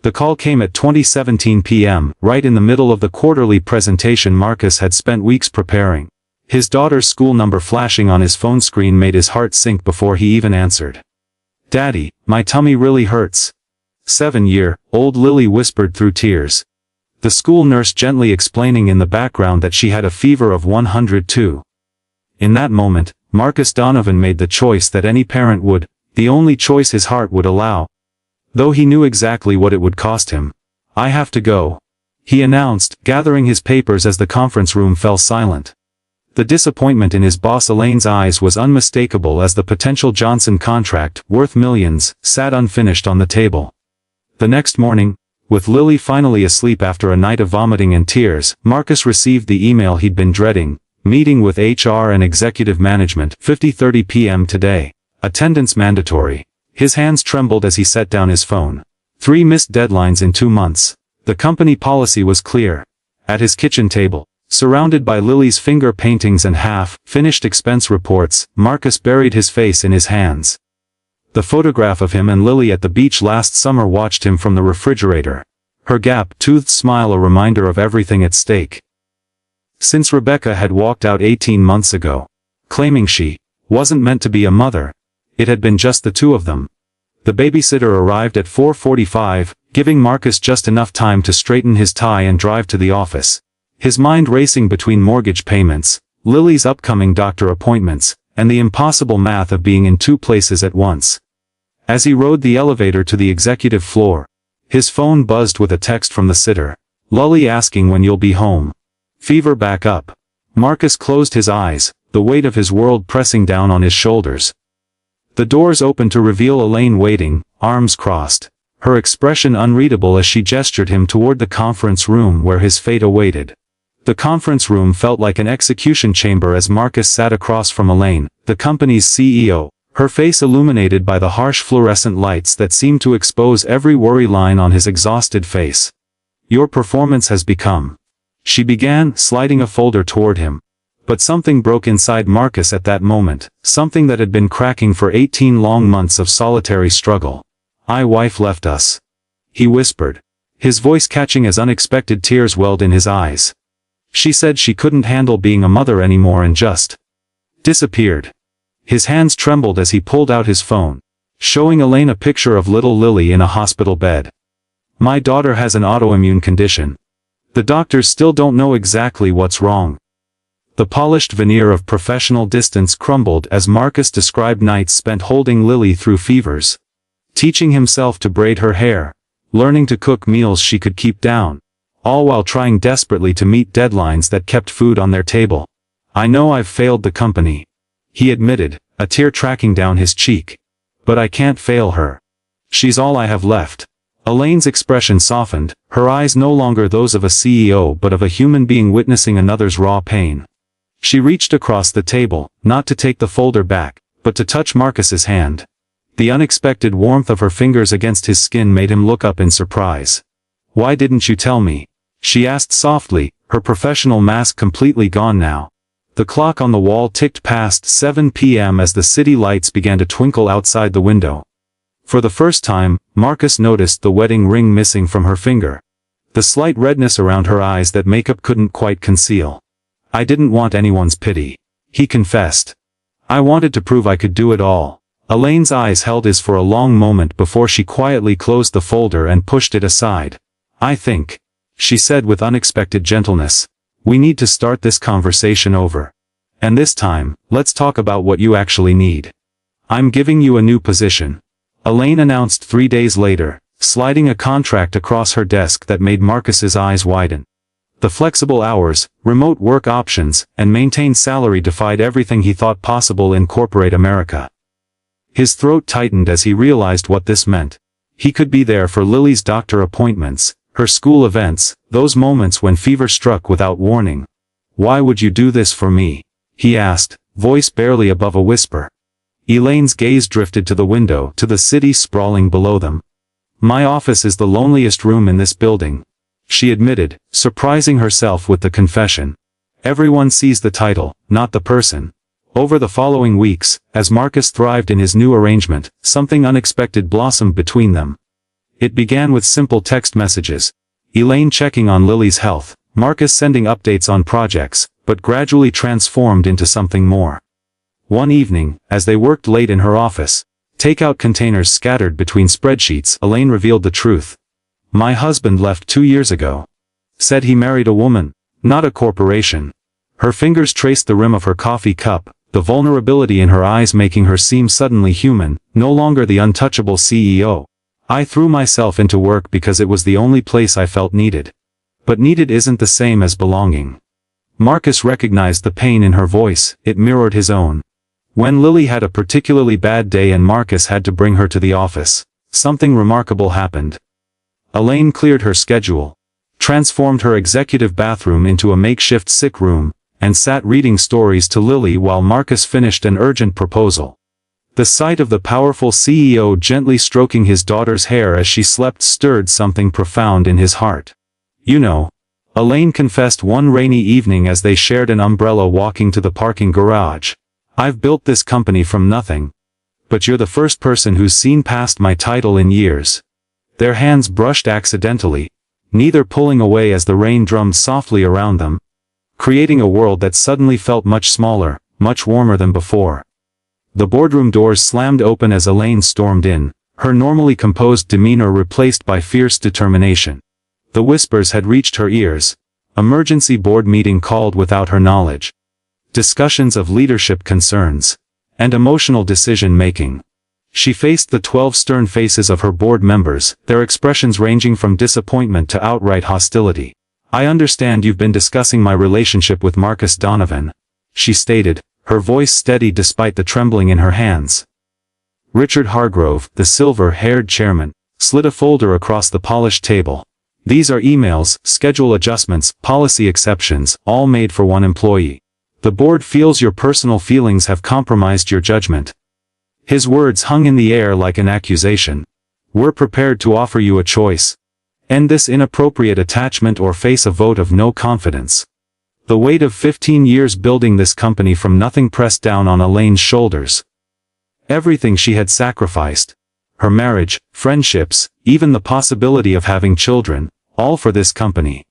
The call came at 20:17 p.m., right in the middle of the quarterly presentation Marcus had spent weeks preparing. His daughter's school number flashing on his phone screen made his heart sink before he even answered. "Daddy, my tummy really hurts." 7-year-old Lily whispered through tears. The school nurse gently explaining in the background that she had a fever of 102. In that moment, Marcus Donovan made the choice that any parent would, the only choice his heart would allow. Though he knew exactly what it would cost him. "I have to go," he announced, gathering his papers as the conference room fell silent. The disappointment in his boss Elaine's eyes was unmistakable as the potential Johnson contract, worth millions, sat unfinished on the table. The next morning, with Lily finally asleep after a night of vomiting and tears, Marcus received the email he'd been dreading. "Meeting with HR and executive management, 50:30 p.m. today. Attendance mandatory." His hands trembled as he set down his phone. 3 missed deadlines in 2 months. The company policy was clear. At his kitchen table, surrounded by Lily's finger paintings and half-finished expense reports, Marcus buried his face in his hands. The photograph of him and Lily at the beach last summer watched him from the refrigerator. Her gap-toothed smile a reminder of everything at stake. Since Rebecca had walked out 18 months ago, claiming she wasn't meant to be a mother, it had been just the two of them. The babysitter arrived at 4:45, giving Marcus just enough time to straighten his tie and drive to the office. His mind racing between mortgage payments, Lily's upcoming doctor appointments, and the impossible math of being in 2 places at once. As he rode the elevator to the executive floor, his phone buzzed with a text from the sitter. "Lully asking when you'll be home. Fever back up." Marcus closed his eyes, the weight of his world pressing down on his shoulders. The doors opened to reveal Elaine waiting, arms crossed, her expression unreadable as she gestured him toward the conference room where his fate awaited. The conference room felt like an execution chamber as Marcus sat across from Elaine, the company's CEO, her face illuminated by the harsh fluorescent lights that seemed to expose every worry line on his exhausted face. "Your performance has become..." She began, sliding a folder toward him. But something broke inside Marcus at that moment, something that had been cracking for 18 long months of solitary struggle. "My wife left us," he whispered, his voice catching as unexpected tears welled in his eyes. "She said she couldn't handle being a mother anymore and just disappeared." His hands trembled as he pulled out his phone, showing Elaine a picture of little Lily in a hospital bed. "My daughter has an autoimmune condition. The doctors still don't know exactly what's wrong." The polished veneer of professional distance crumbled as Marcus described nights spent holding Lily through fevers. Teaching himself to braid her hair, learning to cook meals she could keep down, all while trying desperately to meet deadlines that kept food on their table. "I know I've failed the company," he admitted, a tear tracking down his cheek. "But I can't fail her. She's all I have left." Elaine's expression softened, her eyes no longer those of a CEO but of a human being witnessing another's raw pain. She reached across the table, not to take the folder back, but to touch Marcus's hand. The unexpected warmth of her fingers against his skin made him look up in surprise. "Why didn't you tell me?" she asked softly, her professional mask completely gone now. The clock on the wall ticked past 7 p.m. as the city lights began to twinkle outside the window. For the first time, Marcus noticed the wedding ring missing from her finger. The slight redness around her eyes that makeup couldn't quite conceal. "I didn't want anyone's pity," he confessed. "I wanted to prove I could do it all." Elaine's eyes held his for a long moment before she quietly closed the folder and pushed it aside. "I think," she said with unexpected gentleness, "we need to start this conversation over. And this time, let's talk about what you actually need. I'm giving you a new position," Elaine announced 3 days later, sliding a contract across her desk that made Marcus's eyes widen. The flexible hours, remote work options, and maintained salary defied everything he thought possible in corporate America. His throat tightened as he realized what this meant. He could be there for Lily's doctor appointments, her school events, those moments when fever struck without warning. "Why would you do this for me?" he asked, voice barely above a whisper. Elaine's gaze drifted to the window, to the city sprawling below them. "My office is the loneliest room in this building," she admitted, surprising herself with the confession. "Everyone sees the title, not the person." Over the following weeks, as Marcus thrived in his new arrangement, something unexpected blossomed between them. It began with simple text messages. Elaine checking on Lily's health, Marcus sending updates on projects, but gradually transformed into something more. One evening, as they worked late in her office, takeout containers scattered between spreadsheets, Elaine revealed the truth. "My husband left 2 years ago. Said he married a woman, not a corporation." Her fingers traced the rim of her coffee cup, the vulnerability in her eyes making her seem suddenly human, no longer the untouchable CEO. "I threw myself into work because it was the only place I felt needed. But needed isn't the same as belonging." Marcus recognized the pain in her voice, it mirrored his own. When Lily had a particularly bad day and Marcus had to bring her to the office, something remarkable happened. Elaine cleared her schedule, transformed her executive bathroom into a makeshift sick room, and sat reading stories to Lily while Marcus finished an urgent proposal. The sight of the powerful CEO gently stroking his daughter's hair as she slept stirred something profound in his heart. "You know," Elaine confessed one rainy evening as they shared an umbrella walking to the parking garage, "I've built this company from nothing. But you're the first person who's seen past my title in years." Their hands brushed accidentally, neither pulling away as the rain drummed softly around them, creating a world that suddenly felt much smaller, much warmer than before. The boardroom doors slammed open as Elaine stormed in, her normally composed demeanor replaced by fierce determination. The whispers had reached her ears. Emergency board meeting called without her knowledge. Discussions of leadership concerns. And emotional decision-making. She faced the 12 stern faces of her board members, their expressions ranging from disappointment to outright hostility. "I understand you've been discussing my relationship with Marcus Donovan," she stated, her voice steady despite the trembling in her hands. Richard Hargrove, the silver-haired chairman, slid a folder across the polished table. "These are emails, schedule adjustments, policy exceptions, all made for one employee. The board feels your personal feelings have compromised your judgment." His words hung in the air like an accusation. "We're prepared to offer you a choice. End this inappropriate attachment or face a vote of no confidence." The weight of 15 years building this company from nothing pressed down on Elaine's shoulders. Everything she had sacrificed. Her marriage, friendships, even the possibility of having children, all for this company.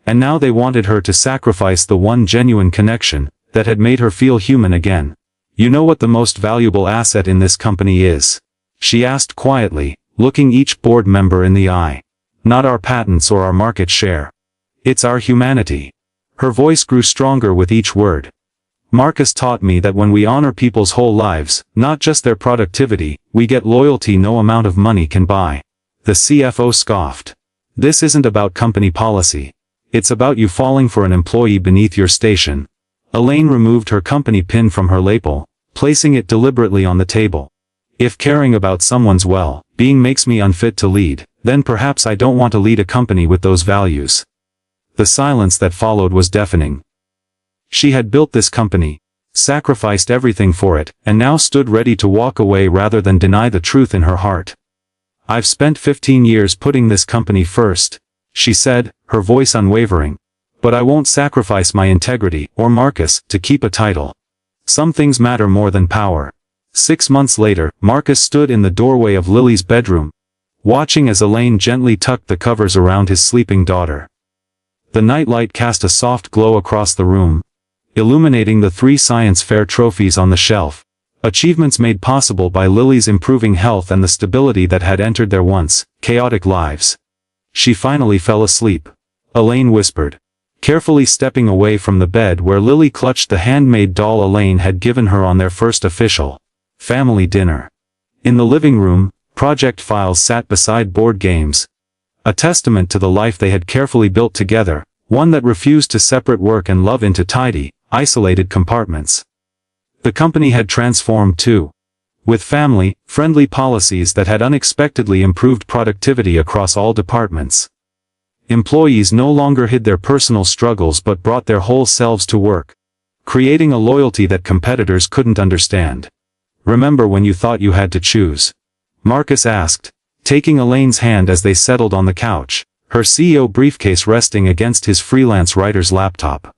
And now they wanted her to sacrifice the one genuine connection that had made her feel human again. "You know what the most valuable asset in this company is?" she asked quietly, looking each board member in the eye. "Not our patents or our market share. It's our humanity." Her voice grew stronger with each word. "Marcus taught me that when we honor people's whole lives, not just their productivity, we get loyalty no amount of money can buy." The CFO scoffed. "This isn't about company policy. It's about you falling for an employee beneath your station." Elaine removed her company pin from her lapel, placing it deliberately on the table. "If caring about someone's well-being makes me unfit to lead, then perhaps I don't want to lead a company with those values." The silence that followed was deafening. She had built this company, sacrificed everything for it, and now stood ready to walk away rather than deny the truth in her heart. "I've spent 15 years putting this company first," she said, her voice unwavering. "But I won't sacrifice my integrity, or Marcus, to keep a title. Some things matter more than power." 6 months later, Marcus stood in the doorway of Lily's bedroom, watching as Elaine gently tucked the covers around his sleeping daughter. The nightlight cast a soft glow across the room, illuminating the 3 science fair trophies on the shelf, achievements made possible by Lily's improving health and the stability that had entered their once chaotic lives. She finally fell asleep. Elaine whispered, carefully stepping away from the bed where Lily clutched the handmade doll Elaine had given her on their first official family dinner. In the living room, project files sat beside board games, a testament to the life they had carefully built together, one that refused to separate work and love into tidy, isolated compartments. The company had transformed too, with family-friendly policies that had unexpectedly improved productivity across all departments. Employees no longer hid their personal struggles but brought their whole selves to work, creating a loyalty that competitors couldn't understand. "Remember when you thought you had to choose?" Marcus asked, taking Elaine's hand as they settled on the couch, her CEO briefcase resting against his freelance writer's laptop.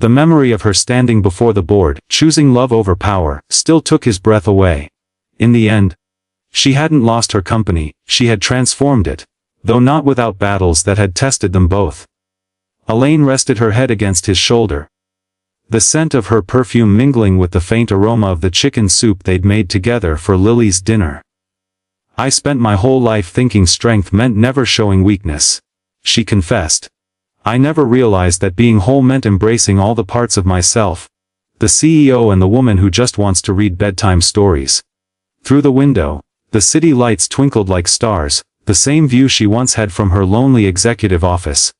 The memory of her standing before the board, choosing love over power, still took his breath away. In the end, she hadn't lost her company, she had transformed it, though not without battles that had tested them both. Elaine rested her head against his shoulder, the scent of her perfume mingling with the faint aroma of the chicken soup they'd made together for Lily's dinner. "I spent my whole life thinking strength meant never showing weakness," she confessed. "I never realized that being whole meant embracing all the parts of myself, the CEO and the woman who just wants to read bedtime stories." Through the window, the city lights twinkled like stars, the same view she once had from her lonely executive office.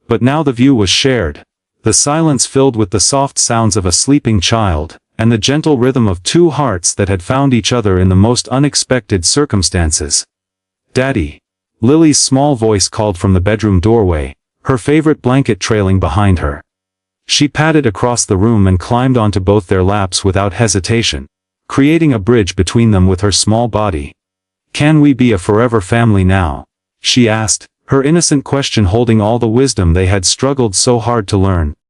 But now the view was shared, the silence filled with the soft sounds of a sleeping child, and the gentle rhythm of two hearts that had found each other in the most unexpected circumstances. "Daddy," Lily's small voice called from the bedroom doorway, her favorite blanket trailing behind her. She padded across the room and climbed onto both their laps without hesitation, creating a bridge between them with her small body. "Can we be a forever family now?" she asked, her innocent question holding all the wisdom they had struggled so hard to learn.